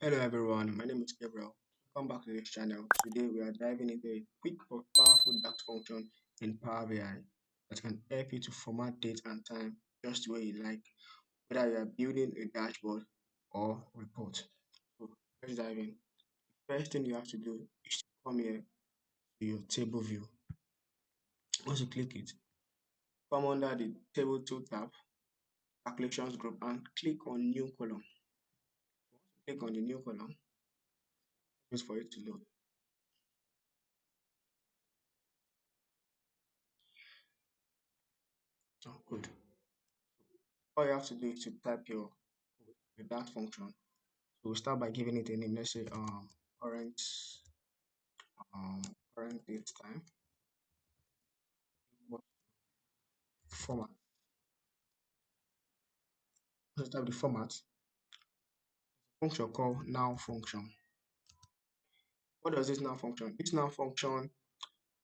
Hello everyone, my name is Gabriel. Welcome back to this channel. Today we are diving into a quick but powerful DAX function in Power BI that can help you to format date and time just the way you like, whether you are building a dashboard or report. So let's dive in. First thing you have to do is to come here to your table view. Once you click it, come under the table 2 tab, calculations group, and click on new column. Click on the new column, wait for it to load. Oh, good. All you have to do is to type your that function. So we'll start by giving it a name. Let's say current um current date time format. Let's type the format function called now function. What does this now function? This now function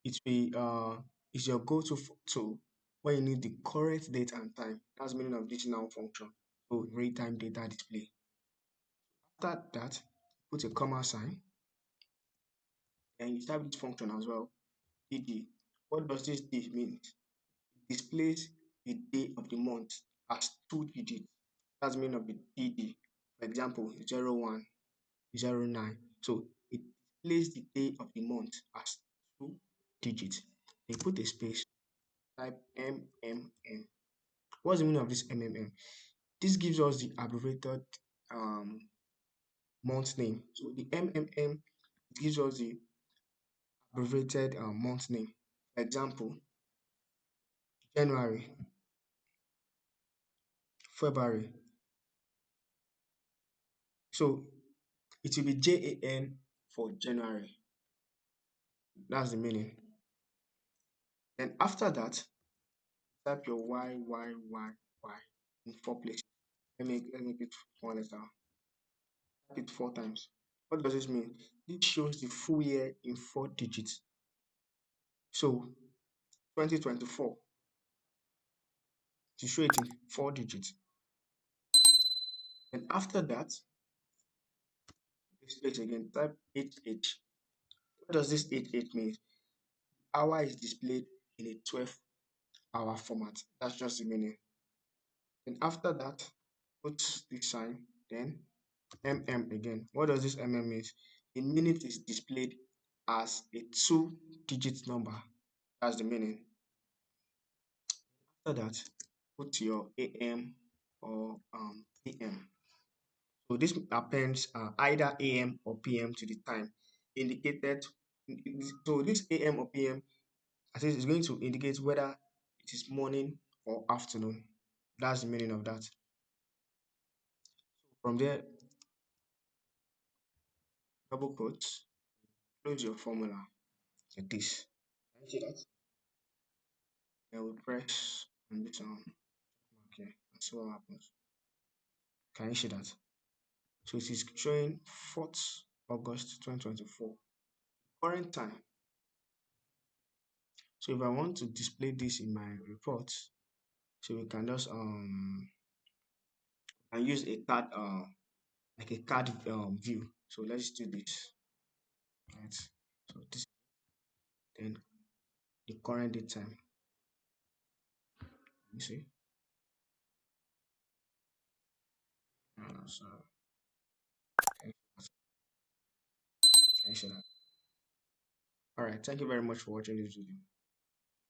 it will is your go-to tool when you need the current date and time. That's the meaning of this now function. So real-time data display. After that, put a comma sign, and you type this function as well. DD. What does this D mean? Displays the day of the month as 2 digits. That's the meaning of the DD. For example, 01, 09. So it displays the day of the month as 2 digits. Then put a space, type MMM. What's the meaning of this MMM? This gives us the abbreviated um, month name. So the MMM gives us the abbreviated month name. For example, January, February. So it will be JAN for January. That's the meaning. Then after that, type your Y in 4 places. Let me make it one letter. Type it 4 times. What does this mean? This shows the full year in 4 digits. So 2024, to show it in 4 digits. And after that, space again, type 8H. What does this 8H mean? Hour is displayed in a 12-hour format. That's just the meaning. And after that, put the sign, then again. What does this mean? A minute is displayed as a 2 digit number. That's the meaning. After that, put your AM or PM. So this appends either AM or PM to the time indicated. So this AM or PM, I think, is going to indicate whether it is morning or afternoon. That's the meaning of that. From there, double quotes, close your formula like this. Can you see that? Then we press on this okay, and see what happens. Can you see that? So it is showing 4th August 2024. Current time. So if I want to display this in my report, so we can just and use a card like a card view. So let's do this. Right. So this then the current date time. You see? So can you see that? All right. Thank you very much for watching this video.